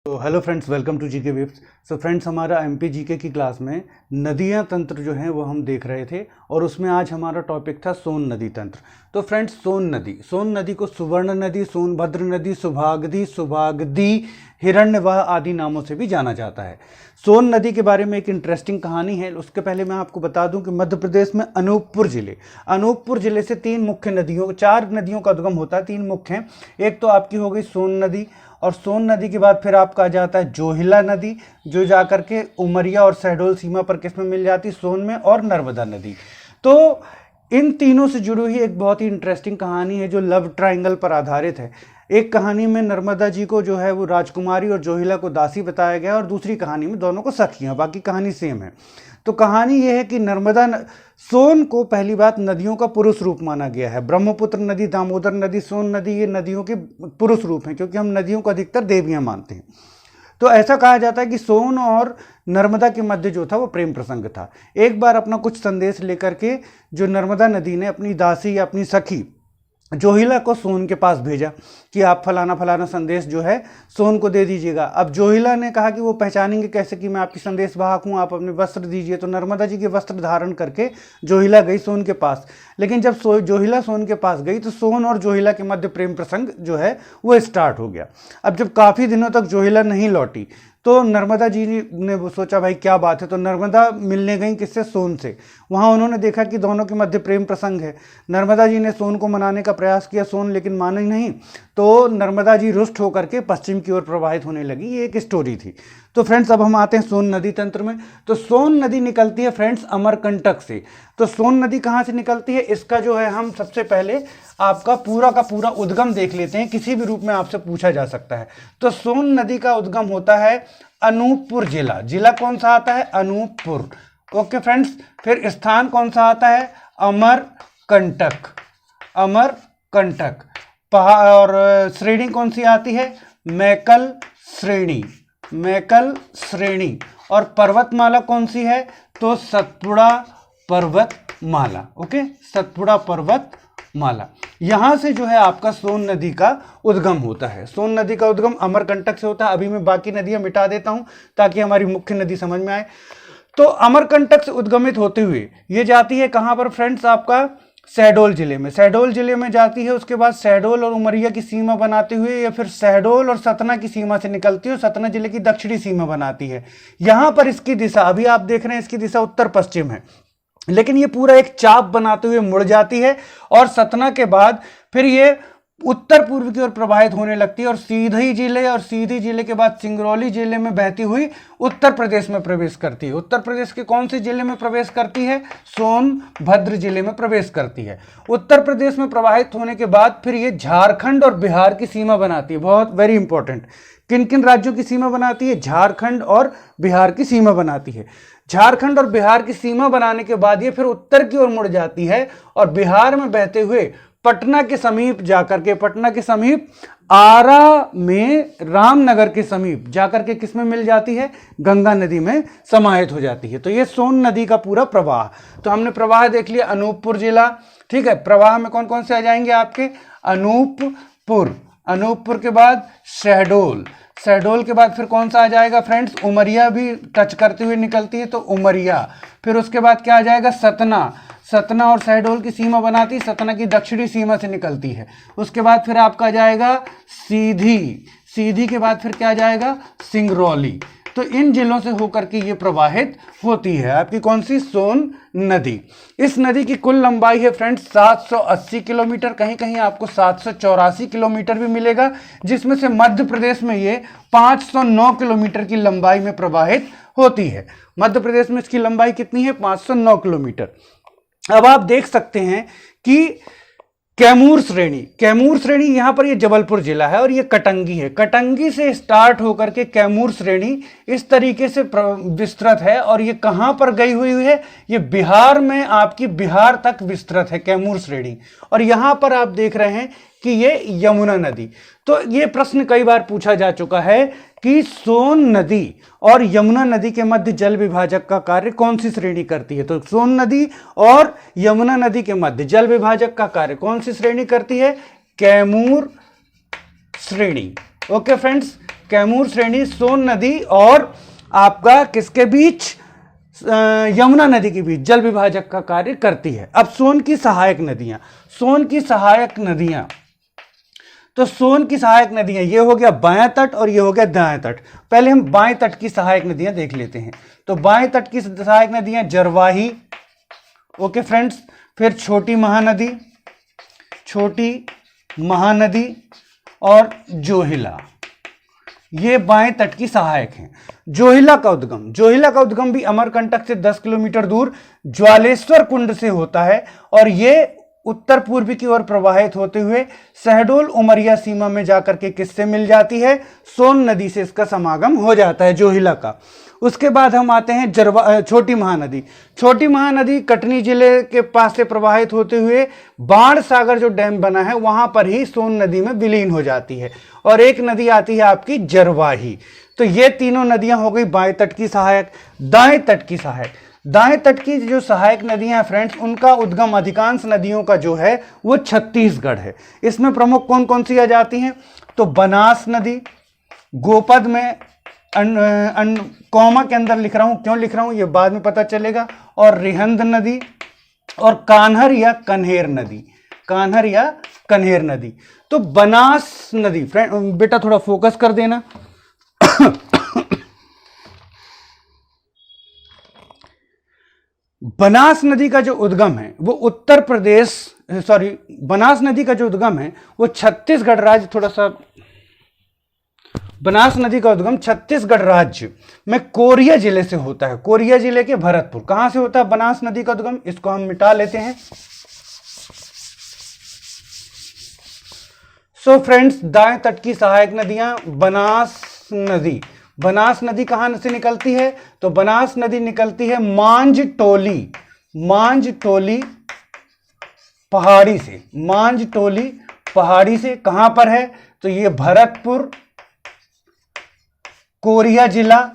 तो hello friends, welcome to GK waves. So friends, हमारा MP GK की class में नदियां तंत्र जो हैं वो हम देख रहे थे और उसमें आज हमारा टॉपिक था सोन नदी तंत्र। तो फ्रेंड्स, सोन नदी को सुवर्ण नदी, सोनभद्र नदी, सुभागदी, हिरण्यवाह आदि नामों से भी जाना जाता है। सोन नदी के बारे में एक इंटरेस्टिंग कहानी है। उसके पहले मैं आपको बता दूं कि मध्य प्रदेश में अनूपपुर जिले से चार नदियों का उद्गम होता है। तीन मुख्य हैं। एक तो आपकी हो गई सोन नदी, और सोन नदी के बाद फिर आपका आ जाता है जोहिला नदी, जो जाकर के उमरिया और शहडोल सीमा पर किस में मिल जाती, सोन में, और नर्मदा नदी। तो इन तीनों से जुड़ी हुई एक बहुत ही इंटरेस्टिंग कहानी है जो लव ट्रायंगल पर आधारित है। एक कहानी में नर्मदा जी को जो है वो राजकुमारी और जोहिला को दासी बताया गया, और दूसरी कहानी में दोनों को सखियां। बाकी कहानी सेम है। तो कहानी यह है कि सोन को पहली बात नदियों का पुरुष रूप माना गया है। ब्रह्मपुत्र नदी, दामोदर नदी, सोन नदी, ये नदियों के पुरुष रूप हैं, क्योंकि हम नदियों को अधिकतर देवियां मानते हैं। तो ऐसा कहा जाता है कि सोन और नर्मदा के मध्य जो था वो प्रेम प्रसंग था। एक बार अपना कुछ संदेश लेकर के जो नर्मदा नदी ने अपनी दासी या अपनी सखी जोहिला को सोन के पास भेजा कि आप फलाना फलाना संदेश जो है सोन को दे दीजिएगा। अब जोहिला ने कहा कि वो पहचानेंगे कैसे कि मैं आपकी संदेश वाहक हूँ, आप अपने वस्त्र दीजिए। तो नर्मदा जी के वस्त्र धारण करके जोहिला गई सोन के पास। लेकिन जब जोहिला सोन के पास गई तो सोन और जोहिला के मध्य प्रेम प्रसंग जो है वो स्टार्ट हो गया। अब जब काफ़ी दिनों तक जोहिला नहीं लौटी तो नर्मदा जी ने वो सोचा भाई क्या बात है। तो नर्मदा मिलने गई किससे, सोन से। वहाँ उन्होंने देखा कि दोनों के मध्य प्रेम प्रसंग है। नर्मदा जी ने सोन को मनाने का प्रयास किया, सोन लेकिन माना ही नहीं। तो नर्मदा जी रुष्ट होकर के पश्चिम की ओर प्रवाहित होने लगी। ये एक स्टोरी थी। तो फ्रेंड्स, अब हम आते हैं सोन नदी तंत्र में। तो सोन नदी निकलती है फ्रेंड्स अमरकंटक से। तो सोन नदी कहाँ से निकलती है, इसका जो है हम सबसे पहले आपका पूरा का पूरा उद्गम देख लेते हैं। किसी भी रूप में आपसे पूछा जा सकता है। तो सोन नदी का उद्गम होता है अनूपपुर जिला कौन सा आता है, अनूपपुर। ओके फ्रेंड्स, फिर स्थान कौन सा आता है, अमरकंटक। और श्रेणी कौन सी आती है, मैकल श्रेणी। और पर्वतमाला कौन सी है, तो सतपुड़ा पर्वतमाला। ओके, सतपुड़ा पर्वतमाला। यहां से जो है आपका सोन नदी का उद्गम होता है। सोन नदी का उद्गम अमरकंटक से होता है। अभी मैं बाकी नदियां मिटा देता हूं ताकि हमारी मुख्य नदी समझ में आए। तो अमरकंटक से उद्गमित होते हुए ये जाती है कहां पर फ्रेंड्स, आपका शहडोल जिले में जाती है। उसके बाद शहडोल और उमरिया की सीमा बनाते हुए या फिर शहडोल और सतना की सीमा से निकलती है, सतना जिले की दक्षिणी सीमा बनाती है। यहां पर इसकी दिशा, अभी आप देख रहे हैं, इसकी दिशा उत्तर पश्चिम है, लेकिन ये पूरा एक चाप बनाते हुए मुड़ जाती है और सतना के बाद फिर ये उत्तर पूर्व की ओर प्रवाहित होने लगती है और सीधी जिले के बाद सिंगरौली जिले में बहती हुई उत्तर प्रदेश में प्रवेश करती है। उत्तर प्रदेश के कौन से जिले में प्रवेश करती है, सोनभद्र जिले में प्रवेश करती है। उत्तर प्रदेश में प्रवाहित होने के बाद फिर ये झारखंड और बिहार की सीमा बनाती है। बहुत वेरी इंपॉर्टेंट, किन किन राज्यों की सीमा बनाती है, झारखंड और बिहार की सीमा बनाती है। झारखंड और बिहार की सीमा बनाने के बाद ये फिर उत्तर की ओर मुड़ जाती है और बिहार में बहते हुए पटना के समीप जाकर के, आरा में रामनगर के समीप जाकर के किस में मिल जाती है, गंगा नदी में समाहित हो जाती है। तो ये सोन नदी का पूरा प्रवाह। तो हमने प्रवाह देख लिया, अनूपपुर जिला। ठीक है, प्रवाह में कौन कौन से आ जाएंगे आपके, अनूपपुर के बाद शहडोल के बाद फिर कौन सा आ जाएगा फ्रेंड्स, उमरिया भी टच करते हुए निकलती है तो उमरिया। फिर उसके बाद क्या आ जाएगा, सतना और शहडोल की सीमा बनाती, सतना की दक्षिणी सीमा से निकलती है। उसके बाद फिर आपका आ जाएगा सीधी के बाद फिर क्या आ जाएगा, सिंगरौली। तो इन जिलों से होकर के ये प्रवाहित होती है आपकी कौन सी, सोन नदी। इस नदी की कुल लंबाई है फ्रेंड्स 780 किलोमीटर, कहीं कहीं आपको 784 किलोमीटर भी मिलेगा, जिसमें से मध्य प्रदेश में ये 509 किलोमीटर की लंबाई में प्रवाहित होती है। मध्य प्रदेश में इसकी लंबाई कितनी है, 509 किलोमीटर। अब आप देख सकते हैं कि कैमूर श्रेणी यहां पर ये जबलपुर जिला है और ये कटंगी है। कटंगी से स्टार्ट होकर के कैमूर श्रेणी इस तरीके से विस्तृत है और ये कहां पर गई हुई है, ये बिहार में, आपकी बिहार तक विस्तृत है कैमूर श्रेणी। और यहां पर आप देख रहे हैं कि ये यमुना नदी। तो ये प्रश्न कई बार पूछा जा चुका है कि सोन नदी और यमुना नदी के मध्य जल विभाजक का कार्य कौन सी श्रेणी करती है। तो सोन नदी और यमुना नदी के मध्य जल विभाजक का कार्य कौन सी श्रेणी करती है, कैमूर श्रेणी। ओके फ्रेंड्स, कैमूर श्रेणी सोन नदी और आपका किसके बीच, यमुना नदी के बीच जल विभाजक का कार्य करती है। अब सोन की सहायक नदियां, सोन की सहायक नदियां, तो सोन की सहायक नदियां ये हो गया बायां तट और ये हो गया दायां तट। पहले हम बाएं तट की सहायक नदियां देख लेते हैं। तो बाएं तट की सहायक नदियां जरवाही, ओके फ्रेंड्स, फिर छोटी महानदी, छोटी महानदी और जोहिला, ये बाएं तट की सहायक हैं। जोहिला का उद्गम, जोहिला का उद्गम भी अमरकंटक से 10 किलोमीटर दूर ज्वालेश्वर कुंड से होता है और ये उत्तर पूर्वी की ओर प्रवाहित होते हुए शहडोल उमरिया सीमा में जाकर के किससे मिल जाती है, सोन नदी से इसका समागम हो जाता है जोहिला का। उसके बाद हम आते हैं छोटी महानदी। छोटी महानदी कटनी जिले के पास से प्रवाहित होते हुए बाण सागर जो डैम बना है वहां पर ही सोन नदी में विलीन हो जाती है। और एक नदी आती है आपकी जरवाही। तो ये तीनों नदियां हो गई बाएं तट की सहायक। दाएं तट की सहायक, दाएं तट की जो सहायक नदियां हैं फ्रेंड्स, उनका उद्गम अधिकांश नदियों का जो है वो छत्तीसगढ़ है। इसमें प्रमुख कौन कौन सी आ जाती हैं, तो बनास नदी, गोपद में कॉमा के अंदर लिख रहा हूं, क्यों लिख रहा हूं ये बाद में पता चलेगा, और रिहंद नदी और कान्हर या कन्हेर नदी, कान्हर या कन्हेर नदी। तो बनास नदी, फ्रेंड बेटा थोड़ा फोकस कर देना। बनास नदी का जो उद्गम है वो उत्तर प्रदेश, बनास नदी का जो उद्गम है वो छत्तीसगढ़ राज्य, थोड़ा सा, बनास नदी का उद्गम छत्तीसगढ़ राज्य में कोरिया जिले से होता है। कोरिया जिले के भरतपुर, कहां से होता है बनास नदी का उद्गम, इसको हम मिटा लेते हैं। सो फ्रेंड्स, दाएं तट की सहायक नदियां, बनास नदी, बनास नदी कहां से निकलती है, तो बनास नदी निकलती है मांझटोली, मांझटोली पहाड़ी से, मांझटोली पहाड़ी से। कहां पर है, तो ये भरतपुर, कोरिया जिला,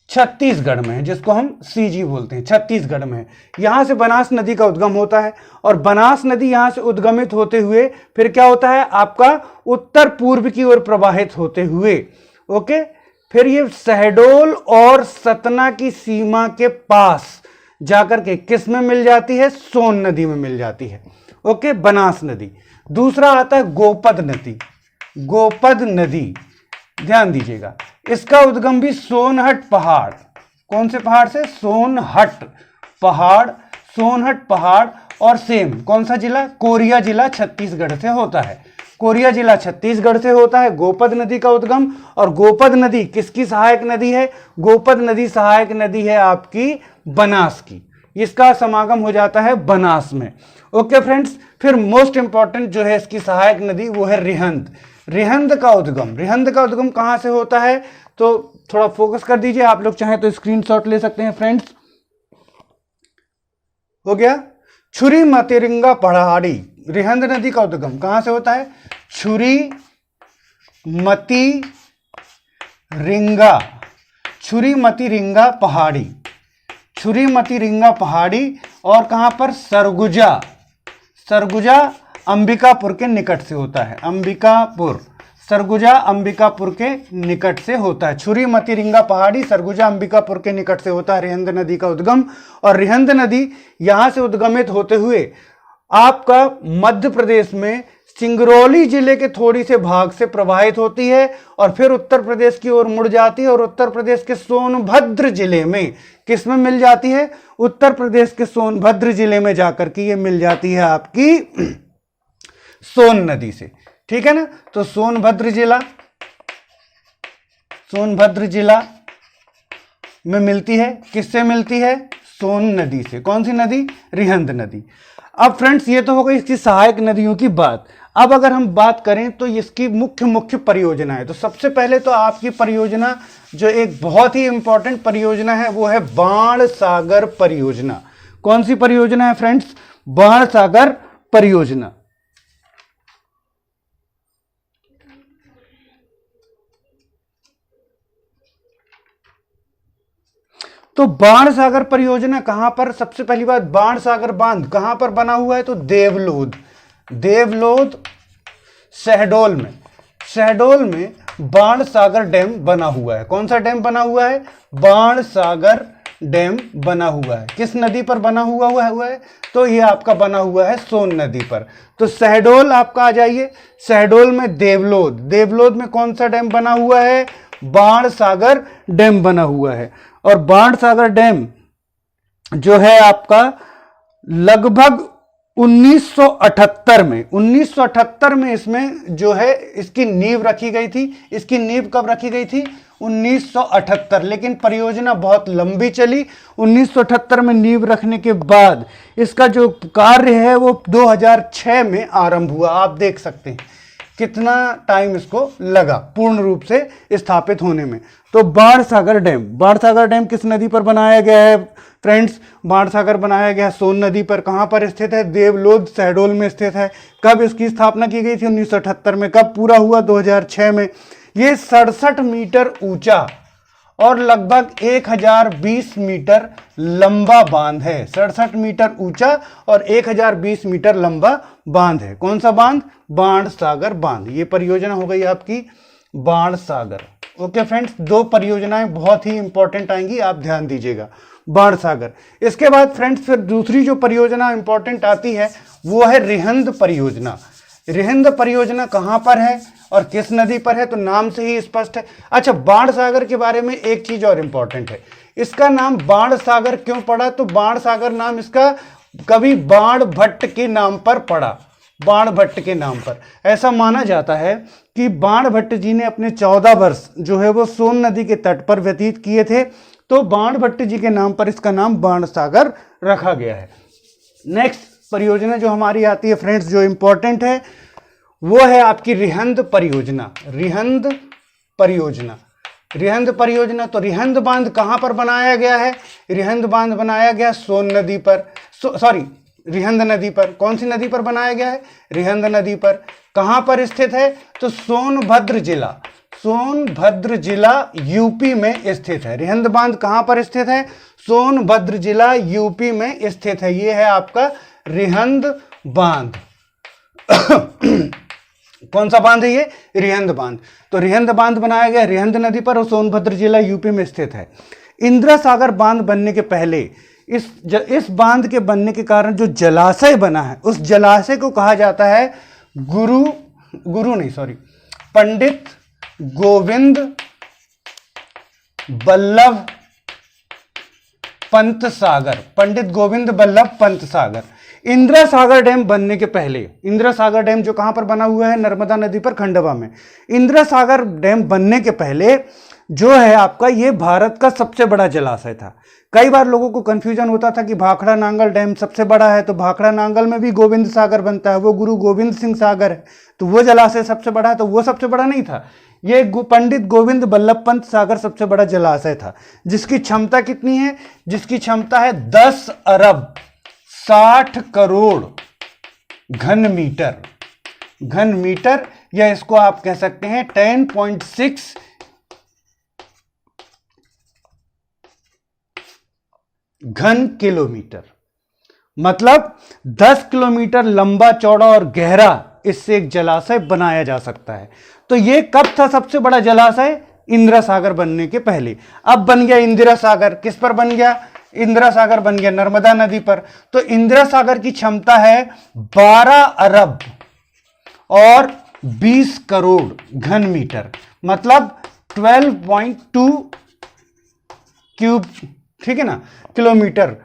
छत्तीसगढ़ में है, जिसको हम सीजी बोलते हैं, छत्तीसगढ़ में है। यहां से बनास नदी का उद्गम होता है और बनास नदी यहां से उद्गमित होते हुए फिर क्या होता है आपका उत्तर पूर्व की ओर प्रवाहित होते हुए, ओके, फिर ये शहडोल और सतना की सीमा के पास जाकर के किस में मिल जाती है, सोन नदी में मिल जाती है, ओके, बनास नदी। दूसरा आता है गोपद नदी, गोपद नदी, ध्यान दीजिएगा, इसका उद्गम भी सोनहट पहाड़, कौन से पहाड़ से, सोनहट पहाड़, सोनहट पहाड़, और सेम कौन सा जिला, कोरिया जिला छत्तीसगढ़ से होता है, कोरिया जिला छत्तीसगढ़ से होता है गोपद नदी का उद्गम। और गोपद नदी किसकी सहायक नदी है, गोपद नदी सहायक नदी है आपकी बनास की, इसका समागम हो जाता है बनास में, ओके फ्रेंड्स। फिर मोस्ट इंपॉर्टेंट जो है इसकी सहायक नदी वो है रिहंद, रिहंद का उद्गम, रिहंद का उद्गम कहां से होता है, तो थोड़ा फोकस कर दीजिए, आप लोग चाहें तो स्क्रीनशॉट ले सकते हैं फ्रेंड्स। हो गया, छुरी मतिरिंगा पहाड़ी, रिहंद नदी का उद्गम कहां से होता है, छुरी मती रिंगा, छुरी मती रिंगा पहाड़ी, छुरी मती रिंगा पहाड़ी, और कहां पर, सरगुजा, सरगुजा अंबिकापुर के निकट से होता है, अंबिकापुर, सरगुजा अंबिकापुर के निकट से होता है, छुरी मती रिंगा पहाड़ी, सरगुजा अंबिकापुर के निकट से होता है रिहंद नदी का उद्गम। और रिहंद नदी यहां से उद्गमित होते हुए आपका मध्य प्रदेश में सिंगरौली जिले के थोड़ी से भाग से प्रवाहित होती है और फिर उत्तर प्रदेश की ओर मुड़ जाती है और उत्तर प्रदेश के सोनभद्र जिले में किस में मिल जाती है, उत्तर प्रदेश के सोनभद्र जिले में जाकर के ये मिल जाती है आपकी सोन नदी से, ठीक है ना। तो सोनभद्र जिला, सोनभद्र जिला में मिलती है, किससे मिलती है, सोन नदी से, कौन सी नदी, रिहंद नदी। अब फ्रेंड्स ये तो हो गई इसकी सहायक नदियों की बात। अब अगर हम बात करें तो इसकी मुख्य मुख्य परियोजना है, तो सबसे पहले तो आपकी परियोजना जो एक बहुत ही इंपॉर्टेंट परियोजना है वो है बाण सागर परियोजना। कौन सी परियोजना है फ्रेंड्स, बाण सागर परियोजना। तो बाण सागर परियोजना कहां पर, सबसे पहली बात बाण सागर बांध कहां पर बना हुआ है, तो देवलोद, देवलोद शहडोल में, शहडोल में बाणसागर डैम बना हुआ है। कौन सा डैम बना हुआ है? बाणसागर डैम बना हुआ है। किस नदी पर बना हुआ है? तो ये आपका बना हुआ है सोन नदी पर। तो शहडोल आपका आ जाइए, शहडोल में देवलोद, देवलोद में कौन सा डैम बना हुआ है? बाणसागर डैम बना हुआ है। और बाणसागर डैम जो है आपका लगभग 1978 में इसमें जो है इसकी नींव रखी गई थी। इसकी नींव कब रखी गई थी? 1978। लेकिन परियोजना बहुत लंबी चली। 1978 में नींव रखने के बाद इसका जो कार्य है वो 2006 में आरंभ हुआ। आप देख सकते हैं कितना टाइम इसको लगा पूर्ण रूप से स्थापित होने में। तो बाणसागर डैम किस नदी पर बनाया गया है फ्रेंड्स? बाणसागर बनाया गया सोन नदी पर। कहां पर स्थित है? देवलोद शहडोल में स्थित है। कब इसकी स्थापना की गई थी? 1978 में। कब पूरा हुआ? 2006 में। ये 67 मीटर ऊंचा और लगभग 1020 मीटर लंबा बांध है। 67 मीटर ऊंचा और 1020 मीटर लंबा बांध है। कौन सा बांध? बाणसागर बांध। ये परियोजना हो गई आपकी बाणसागर। ओके फ्रेंड्स, दो परियोजनाएं बहुत ही इंपॉर्टेंट आएंगी, आप ध्यान दीजिएगा। बाणसागर। इसके बाद फ्रेंड्स फिर दूसरी जो परियोजना इंपॉर्टेंट आती है वो है रिहंद परियोजना। रिहंद परियोजना कहां पर है और किस नदी पर है? तो नाम से ही स्पष्ट है। अच्छा, बाणसागर के बारे में एक चीज और इंपॉर्टेंट है। इसका नाम बाणसागर क्यों पड़ा? तो बाणसागर नाम इसका कवि बाण भट्ट के नाम पर पड़ा। बाण भट्ट के नाम पर। ऐसा माना जाता है कि बाण भट्ट जी ने अपने 14 वर्ष जो है वो सोन नदी के तट पर व्यतीत किए थे। तो बाण भट्ट जी के नाम पर इसका नाम बाणसागर रखा गया है। नेक्स्ट परियोजना जो हमारी आती है फ्रेंड्स, जो इंपॉर्टेंट है वो है आपकी रिहंद परियोजना। रिहंद परियोजना। तो रिहंद बांध कहां पर बनाया गया है? रिहंद बांध बनाया गया सोन नदी पर, रिहंद नदी पर। कौन सी नदी पर बनाया गया है? रिहंद नदी पर। कहां पर स्थित है? तो सोनभद्र जिला यूपी में स्थित है। रिहंद बांध कहां पर स्थित है? सोनभद्र जिला यूपी में स्थित है। यह है आपका रिहंद बांध। कौन सा बांध है ये? रिहंद बांध। तो रिहंद बांध बनाया गया रिहंद नदी पर और सोनभद्र जिला यूपी में स्थित है। इंदिरा सागर बांध बनने के पहले इस बांध के बनने के कारण जो जलाशय बना है उस जलाशय को कहा जाता है पंडित गोविंद बल्लभ पंत सागर। पंडित गोविंद बल्लभ पंत सागर। इंदिरा सागर डैम बनने के पहले, इंदिरा सागर डैम जो कहां पर बना हुआ है? नर्मदा नदी पर, खंडवा में। इंदिरा सागर डैम बनने के पहले जो है आपका ये भारत का सबसे बड़ा जलाशय था। कई बार लोगों को कंफ्यूजन होता था कि भाखड़ा नांगल डैम सबसे बड़ा है, तो भाखड़ा नांगल में भी गोविंद सागर बनता है, वो गुरु गोविंद सिंह सागर है, तो वो जलाशय सबसे बड़ा है। तो वो सबसे बड़ा नहीं था, ये पंडित गोविंद बल्लभ पंत सागर सबसे बड़ा जलाशय था। जिसकी क्षमता कितनी है? जिसकी क्षमता है 10 अरब 60 करोड़ घन मीटर, या इसको आप कह सकते हैं 10.6 घन किलोमीटर। मतलब 10 किलोमीटर लंबा, चौड़ा और गहरा इससे एक जलाशय बनाया जा सकता है। तो ये कब था सबसे बड़ा जलाशय? इंदिरा सागर बनने के पहले। अब बन गया इंदिरा सागर। किस पर बन गया? इंदिरा सागर बन गया नर्मदा नदी पर। तो इंदिरा सागर की क्षमता है 12 अरब और 20 करोड़ घन मीटर, मतलब 12.2 क्यूब, ठीक है ना, किलोमीटर,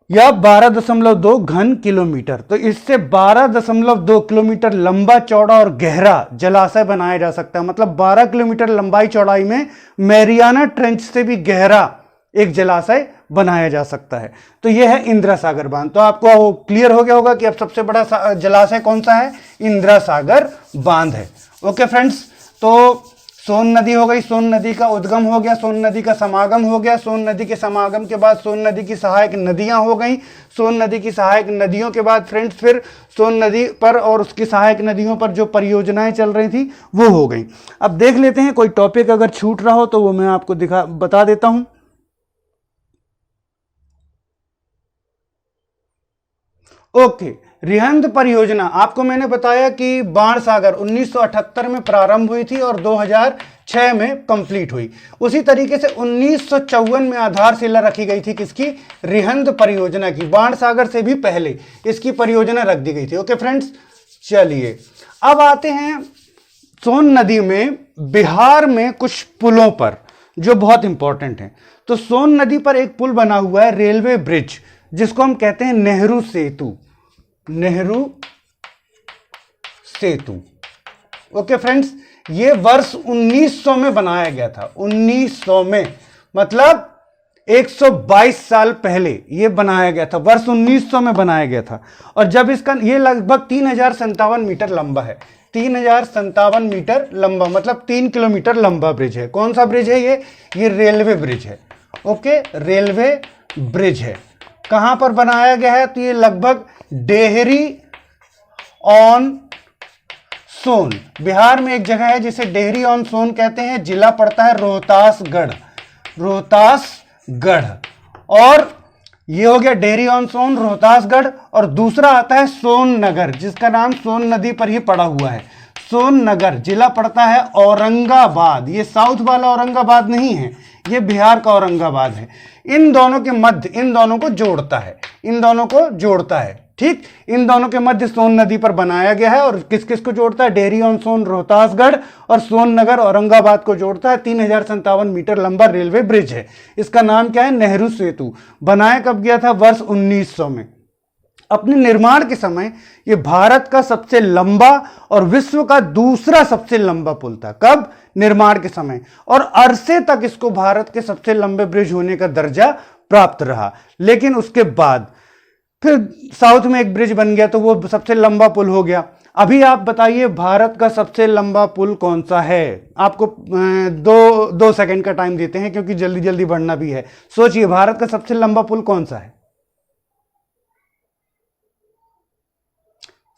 या 12.2 घन किलोमीटर। तो इससे 12.2 किलोमीटर लंबा, चौड़ा और गहरा जलाशय बनाया जा सकता है। मतलब 12 किलोमीटर लंबाई चौड़ाई में मैरियाना ट्रेंच से भी गहरा एक जलाशय बनाया जा सकता है। तो यह है इंदिरा सागर बांध। तो आपको क्लियर हो गया होगा कि अब सबसे बड़ा जलाशय कौन सा है? इंदिरा सागर बांध है। ओके फ्रेंड्स, तो सोन नदी हो गई, सोन नदी का उद्गम हो गया, सोन नदी का समागम हो गया, सोन नदी के समागम के बाद सोन नदी की सहायक नदियां हो गई, सोन नदी की सहायक नदियों के बाद फ्रेंड्स फिर सोन नदी पर और उसकी सहायक नदियों पर जो परियोजनाएं चल रही थी वो हो गई। अब देख लेते हैं, कोई टॉपिक अगर छूट रहा हो तो वो मैं आपको बता देता हूं। ओके, रिहंद परियोजना आपको मैंने बताया कि बाणसागर 1978 में प्रारंभ हुई थी और 2006 में कंप्लीट हुई। उसी तरीके से 1954 में आधारशिला रखी गई थी किसकी, रिहंद परियोजना की। बाणसागर से भी पहले इसकी परियोजना रख दी गई थी। ओके फ्रेंड्स, चलिए अब आते हैं सोन नदी में बिहार में कुछ पुलों पर जो बहुत इंपॉर्टेंट हैं। तो सोन नदी पर एक पुल बना हुआ है, रेलवे ब्रिज, जिसको हम कहते हैं नेहरू सेतु। नेहरू सेतु। ओके फ्रेंड्स, ये वर्ष 1900 में बनाया गया था। 1900 में मतलब 122 साल पहले ये बनाया गया था। वर्ष 1900 में बनाया गया था। और जब इसका ये लगभग 3057 मीटर लंबा है। 3057 मीटर लंबा मतलब 3 किलोमीटर लंबा ब्रिज है। कौन सा ब्रिज है ये रेलवे ब्रिज है। ओके, रेलवे ब्रिज है। कहां पर बनाया गया है, तो ये लगभग डेहरी ऑन सोन, बिहार में एक जगह है जिसे डेहरी ऑन सोन कहते हैं। जिला पड़ता है रोहतासगढ़। रोहतासगढ़, और ये हो गया डेहरी ऑन सोन, रोहतासगढ़। और दूसरा आता है सोन नगर, जिसका नाम सोन नदी पर ही पड़ा हुआ है। सोन नगर जिला पड़ता है औरंगाबाद। ये साउथ वाला औरंगाबाद नहीं है, ये बिहार का औरंगाबाद है। इन दोनों के मध्य, इन दोनों को जोड़ता है, इन दोनों को जोड़ता है। ठीक, इन दोनों के मध्य सोन नदी पर बनाया गया है। और किस किस को जोड़ता है, डेहरी ऑन सोन रोहतासगढ़ और सोन नगर औरंगाबाद को जोड़ता है। 3057 मीटर लंबा रेलवे ब्रिज है। इसका नाम क्या है, नेहरू सेतु। बनाया कब गया था, वर्ष 1900 में। अपने निर्माण के समय यह भारत का सबसे लंबा और विश्व का दूसरा सबसे लंबा पुल था। कब, निर्माण के समय। और अरसे तक इसको भारत के सबसे लंबे ब्रिज होने का दर्जा प्राप्त रहा। लेकिन उसके बाद फिर साउथ में एक ब्रिज बन गया तो वो सबसे लंबा पुल हो गया। अभी आप बताइए भारत का सबसे लंबा पुल कौन सा है। आपको दो सेकंड का टाइम देते हैं क्योंकि जल्दी जल्दी बढ़ना भी है। सोचिए भारत का सबसे लंबा पुल कौन सा है।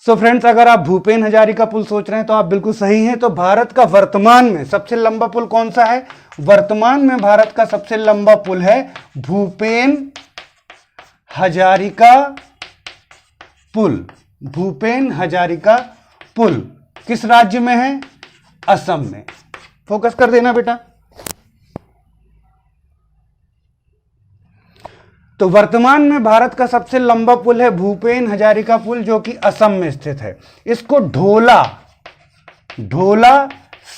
सो फ्रेंड्स, अगर आप भूपेन हजारिका पुल सोच रहे हैं तो आप बिल्कुल सही हैं। तो भारत का वर्तमान में सबसे लंबा पुल कौन सा है, वर्तमान में भारत का सबसे लंबा पुल है भूपेन हजारिका पुल। भूपेन हजारिका पुल किस राज्य में है, असम में। फोकस कर देना बेटा। तो वर्तमान में भारत का सबसे लंबा पुल है भूपेन हजारिका पुल, जो कि असम में स्थित है। इसको ढोला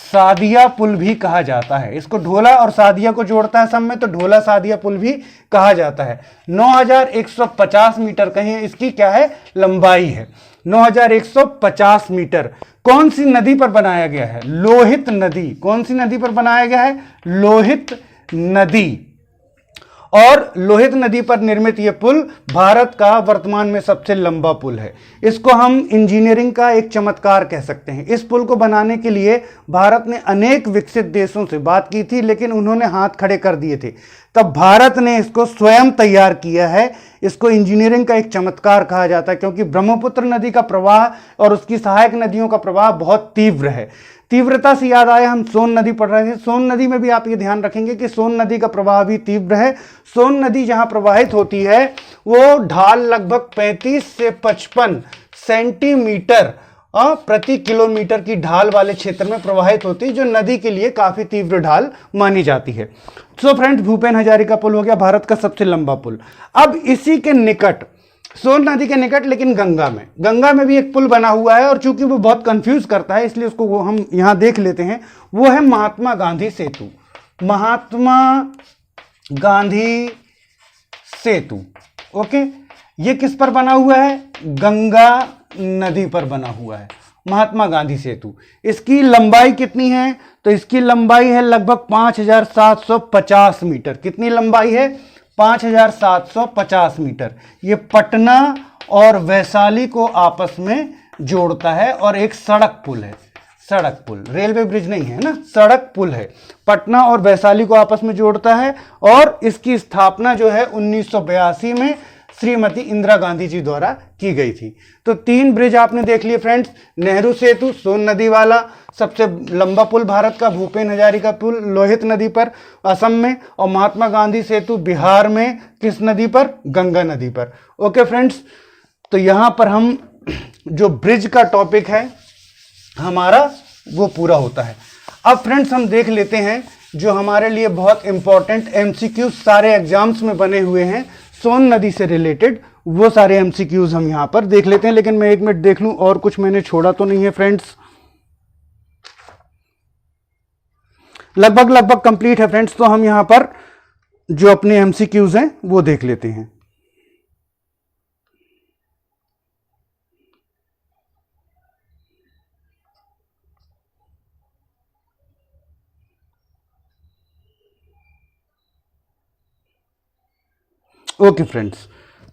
सादिया पुल भी कहा जाता है। इसको ढोला और सादिया को जोड़ता है असम में, तो ढोला सादिया पुल भी कहा जाता है। 9150 मीटर कहीं इसकी क्या है, लंबाई है। 9150 मीटर। कौन सी नदी पर बनाया गया है, लोहित नदी। कौन सी नदी पर बनाया गया है, लोहित नदी। और लोहित नदी पर निर्मित यह पुल भारत का वर्तमान में सबसे लंबा पुल है। इसको हम इंजीनियरिंग का एक चमत्कार कह सकते हैं। इस पुल को बनाने के लिए भारत ने अनेक विकसित देशों से बात की थी, लेकिन उन्होंने हाथ खड़े कर दिए थे। तब भारत ने इसको स्वयं तैयार किया है। इसको इंजीनियरिंग का एक चमत्कार कहा जाता है, क्योंकि ब्रह्मपुत्र नदी का प्रवाह और उसकी सहायक नदियों का प्रवाह बहुत तीव्र है। तीव्रता से याद आया, हम सोन नदी पढ़ रहे थे। सोन नदी में भी आप ये ध्यान रखेंगे कि सोन नदी का प्रवाह भी तीव्र है। सोन नदी जहां प्रवाहित होती है वो ढाल लगभग 35 से 55 सेंटीमीटर प्रति किलोमीटर की ढाल वाले क्षेत्र में प्रवाहित होती है, जो नदी के लिए काफी तीव्र ढाल मानी जाती है। सो फ्रेंड्स, भूपेन हजारिका पुल हो गया भारत का सबसे लंबा पुल। अब इसी के निकट, सोन नदी के निकट लेकिन गंगा में भी एक पुल बना हुआ है, और चूंकि वो बहुत कंफ्यूज करता है इसलिए उसको वो हम यहां देख लेते हैं। वो है महात्मा गांधी सेतु। महात्मा गांधी सेतु। ओके, ये किस पर बना हुआ है, गंगा नदी पर बना हुआ है महात्मा गांधी सेतु। इसकी लंबाई कितनी है, तो इसकी लंबाई है लगभग 5750 मीटर। कितनी लंबाई है, 5750 मीटर। ये पटना और वैशाली को आपस में जोड़ता है और एक सड़क पुल है। सड़क पुल, रेलवे ब्रिज नहीं है ना, सड़क पुल है। पटना और वैशाली को आपस में जोड़ता है, और इसकी स्थापना जो है 1982 में श्रीमती इंदिरा गांधी जी द्वारा की गई थी। तो 3 ब्रिज आपने देख लिए फ्रेंड्स। नेहरू सेतु सोन नदी वाला, सबसे लंबा पुल भारत का भूपेन हजारिका पुल लोहित नदी पर असम में, और महात्मा गांधी सेतु बिहार में किस नदी पर, गंगा नदी पर। ओके फ्रेंड्स, तो यहां पर हम जो ब्रिज का टॉपिक है हमारा वो पूरा होता है। अब फ्रेंड्स हम देख लेते हैं जो हमारे लिए बहुत इंपॉर्टेंट एमसीक्यू सारे एग्जाम्स में बने हुए हैं सोन नदी से रिलेटेड, वो सारे एमसीक्यूज हम यहां पर देख लेते हैं। लेकिन मैं एक मिनट देख लूं और कुछ मैंने छोड़ा तो नहीं है फ्रेंड्स। लगभग कंप्लीट है फ्रेंड्स, तो हम यहां पर जो अपने एमसीक्यूज हैं वो देख लेते हैं। ओके फ्रेंड्स,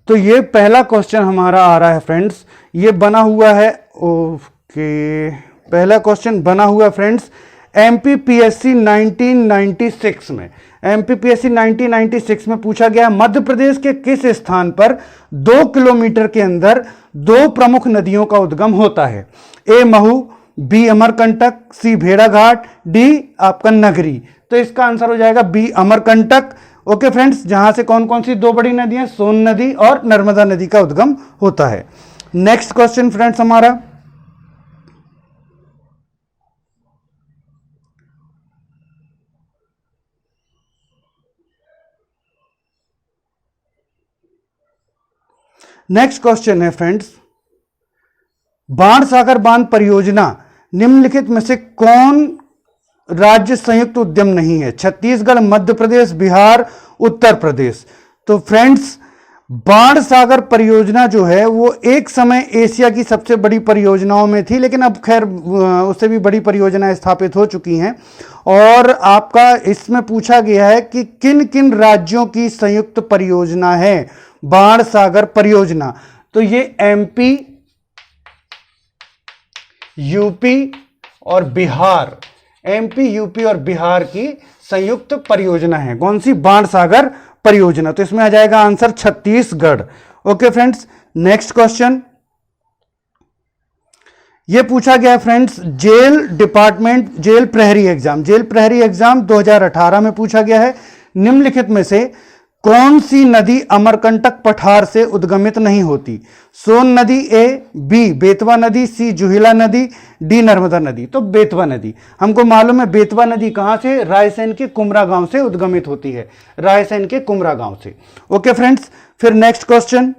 तो ये पहला क्वेश्चन हमारा आ रहा है फ्रेंड्स, ये बना हुआ है, ओके पहला क्वेश्चन बना हुआ है फ्रेंड्स एमपीपीएससी 1996 में। एमपीपीएससी 1996 में पूछा गया मध्य प्रदेश के किस स्थान पर 2 किलोमीटर के अंदर 2 प्रमुख नदियों का उद्गम होता है? ए महू, बी अमरकंटक, सी भेड़ाघाट, डी आपका नगरी। तो इसका आंसर हो जाएगा बी अमरकंटक। ओके फ्रेंड्स, जहां से कौन कौन सी 2 बड़ी नदियां सोन नदी और नर्मदा नदी का उद्गम होता है। नेक्स्ट क्वेश्चन फ्रेंड्स हमारा, नेक्स्ट क्वेश्चन है फ्रेंड्स, बाणसागर बांध परियोजना निम्नलिखित में से कौन राज्य संयुक्त उद्यम नहीं है? छत्तीसगढ़, मध्य प्रदेश, बिहार, उत्तर प्रदेश। तो फ्रेंड्स बाणसागर परियोजना जो है वो एक समय एशिया की सबसे बड़ी परियोजनाओं में थी, लेकिन अब खैर उससे भी बड़ी परियोजनाएं स्थापित हो चुकी हैं। और आपका इसमें पूछा गया है कि किन किन राज्यों की संयुक्त परियोजना है बाणसागर परियोजना। तो ये एमपी, यूपी और बिहार, एमपी, यूपी और बिहार की संयुक्त परियोजना है। कौन सी? बाणसागर परियोजना। तो इसमें आ जाएगा answer Chhattisgarh. Okay friends, next question ये पूछा गया फ्रेंड्स जेल डिपार्टमेंट जेल प्रहरी एग्जाम 2018 में पूछा गया है। निम्नलिखित में से कौन सी नदी अमरकंटक पठार से उद्गमित नहीं होती? सोन नदी ए, बी बेतवा नदी, सी जुहिला नदी, डी नर्मदा नदी। तो बेतवा नदी, हमको मालूम है बेतवा नदी कहां से? रायसेन के कुमरा गांव से उद्गमित होती है, रायसेन के कुमरा गांव से। ओके फ्रेंड्स, फिर नेक्स्ट क्वेश्चन,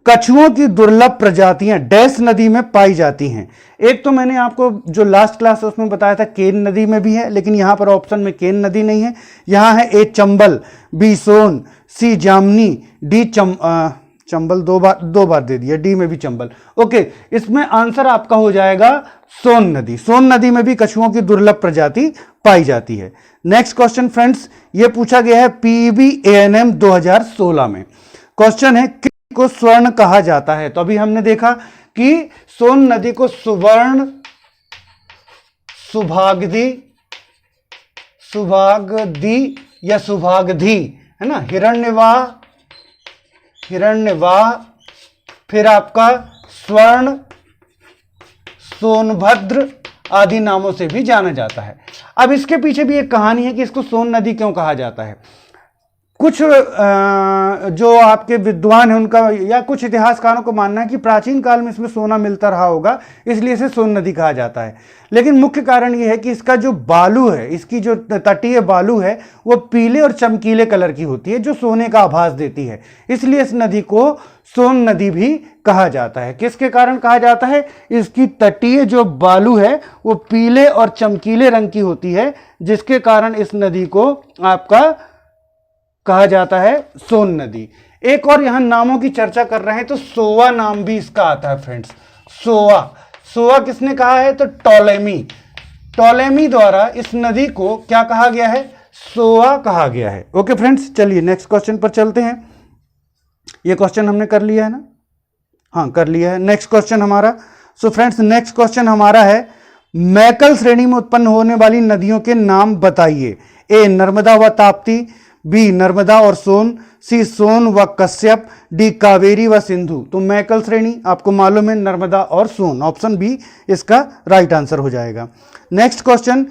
कछुओं की दुर्लभ प्रजातियां डैश नदी में पाई जाती हैं। एक तो मैंने आपको जो लास्ट क्लास है उसमें बताया था केन नदी में भी है, लेकिन यहां पर ऑप्शन में केन नदी नहीं है। यहां है ए चंबल, बी सोन, सी जामनी, डी चंबल दो बार दे दिया, डी में भी चंबल। ओके, इसमें आंसर आपका हो जाएगा सोन नदी। सोन नदी में भी कछुओं की दुर्लभ प्रजाति पाई जाती है। नेक्स्ट क्वेश्चन फ्रेंड्स, ये पूछा गया है पीईबी एएनएम 2016 में। क्वेश्चन है को स्वर्ण कहा जाता है? तो अभी हमने देखा कि सोन नदी को सुवर्ण, सुभागदी या सुभागधी, है ना, हिरण्यवाह, फिर आपका स्वर्ण, सोनभद्र आदि नामों से भी जाना जाता है। अब इसके पीछे भी एक कहानी है कि इसको सोन नदी क्यों कहा जाता है। कुछ जो आपके विद्वान हैं उनका या कुछ इतिहासकारों को मानना है कि प्राचीन काल में इसमें सोना मिलता रहा होगा, इसलिए इसे सोन नदी कहा जाता है। लेकिन मुख्य कारण यह है कि इसका जो बालू है, इसकी जो तटीय बालू है वो पीले और चमकीले कलर की होती है जो सोने का आभास देती है, इसलिए इस नदी को सोन नदी भी कहा जाता है। किसके कारण कहा जाता है? इसकी तटीय जो बालू है वो पीले और चमकीले रंग की होती है, जिसके कारण इस नदी को आपका कहा जाता है सोन नदी। एक और यहां नामों की चर्चा कर रहे हैं तो सोवा नाम भी इसका आता है फ्रेंड्स। सोवा किसने कहा है? तो टॉलेमी द्वारा इस नदी को क्या कहा गया है? सोवा कहा गया है। ओके फ्रेंड्स, चलिए नेक्स्ट क्वेश्चन पर चलते हैं। ये क्वेश्चन हमने कर लिया है ना? हाँ, कर लिया है। नेक्स्ट क्वेश्चन हमारा, सो फ्रेंड्स नेक्स्ट क्वेश्चन हमारा है मैकल श्रेणी में उत्पन्न होने वाली नदियों के नाम बताइए। ए नर्मदा व ताप्ती, बी नर्मदा और सोन, सी सोन व कश्यप, डी कावेरी व सिंधु। तो मैकल श्रेणी आपको मालूम है नर्मदा और सोन, ऑप्शन बी इसका राइट आंसर हो जाएगा। नेक्स्ट क्वेश्चन,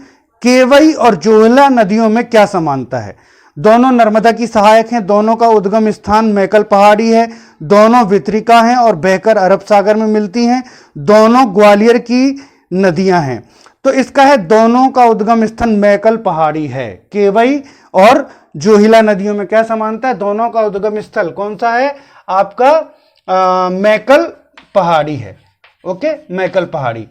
केवई और जोहला नदियों में क्या समानता है? दोनों नर्मदा की सहायक हैं, दोनों का उद्गम स्थान मैकल पहाड़ी है, दोनों वितरिका हैं और बहकर अरब सागर में मिलती हैं, दोनों ग्वालियर की नदियां हैं। तो इसका है दोनों का उद्गम स्थान मैकल पहाड़ी है। केवई और जोहिला नदियों में क्या समानता है? दोनों का उद्गम स्थल कौन सा है? आपका मैकल पहाड़ी है। ओके, मैकल पहाड़ी।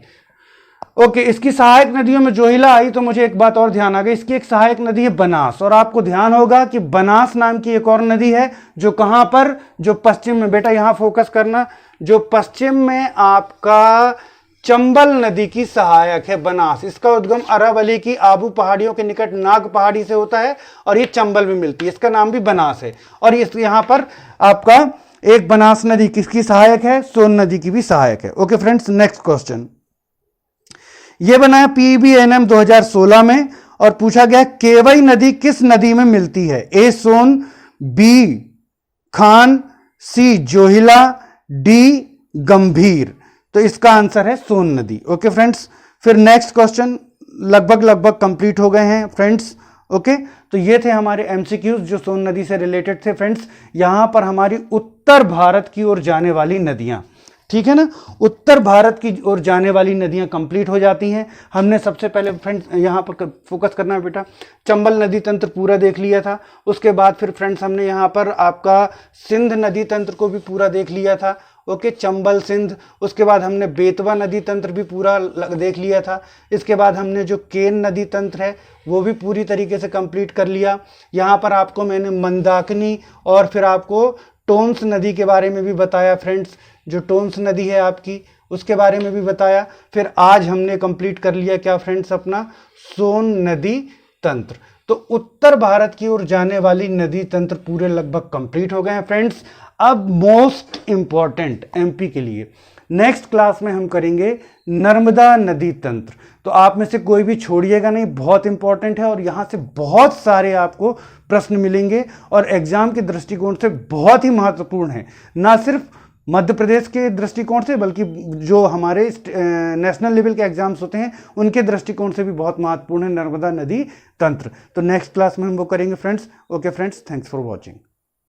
ओके, इसकी सहायक नदियों में जोहिला आई तो मुझे एक बात और ध्यान आ गई, इसकी एक सहायक नदी है बनास, और आपको ध्यान होगा कि बनास नाम की एक और नदी है जो कहां पर, जो पश्चिम में, बेटा यहां फोकस करना, जो पश्चिम में आपका चंबल नदी की सहायक है बनास। इसका उद्गम अरावली की आबू पहाड़ियों के निकट नाग पहाड़ी से होता है और ये चंबल में मिलती है, इसका नाम भी बनास है। और इस यहां पर आपका एक बनास नदी किसकी सहायक है? सोन नदी की भी सहायक है। ओके फ्रेंड्स, नेक्स्ट क्वेश्चन ये बनाया PBNM 2016 में और पूछा गया केवई नदी किस नदी में मिलती है? ए सोन, बी खान, सी जोहिला, डी गंभीर। तो इसका आंसर है सोन नदी। ओके फ्रेंड्स, फिर नेक्स्ट क्वेश्चन लगभग कंप्लीट हो गए हैं फ्रेंड्स। ओके, तो ये थे हमारे MCQs जो सोन नदी से रिलेटेड थे फ्रेंड्स। यहां पर हमारी उत्तर भारत की ओर जाने वाली नदियां, ठीक है ना, उत्तर भारत की ओर जाने वाली नदियां कंप्लीट हो जाती हैं। हमने सबसे पहले फ्रेंड्स यहां पर फोकस करना है बेटा, चंबल नदी तंत्र पूरा देख लिया था। उसके बाद फिर फ्रेंड्स हमने यहां पर आपका सिंध नदी तंत्र को भी पूरा देख लिया था। ओके, चंबल सिंध। उसके बाद हमने बेतवा नदी तंत्र भी पूरा देख लिया था। इसके बाद हमने जो केन नदी तंत्र है वो भी पूरी तरीके से कंप्लीट कर लिया। यहाँ पर आपको मैंने मंदाकिनी और फिर आपको टोन्स नदी के बारे में भी बताया फ्रेंड्स, जो टोन्स नदी है आपकी उसके बारे में भी बताया। फिर आज हमने कंप्लीट कर लिया क्या फ्रेंड्स, अपना सोन नदी तंत्र। तो उत्तर भारत की ओर जाने वाली नदी तंत्र पूरे लगभग कंप्लीट हो गए हैं फ्रेंड्स। अब मोस्ट इंपॉर्टेंट MP के लिए नेक्स्ट क्लास में हम करेंगे नर्मदा नदी तंत्र। तो आप में से कोई भी छोड़िएगा नहीं, बहुत इंपॉर्टेंट है और यहाँ से बहुत सारे आपको प्रश्न मिलेंगे और एग्जाम के दृष्टिकोण से बहुत ही महत्वपूर्ण है, ना सिर्फ मध्य प्रदेश के दृष्टिकोण से बल्कि जो हमारे नेशनल लेवल के एग्जाम्स होते हैं उनके दृष्टिकोण से भी बहुत महत्वपूर्ण है नर्मदा नदी तंत्र। तो नेक्स्ट क्लास में हम वो करेंगे friends. Okay friends, thanks for watching.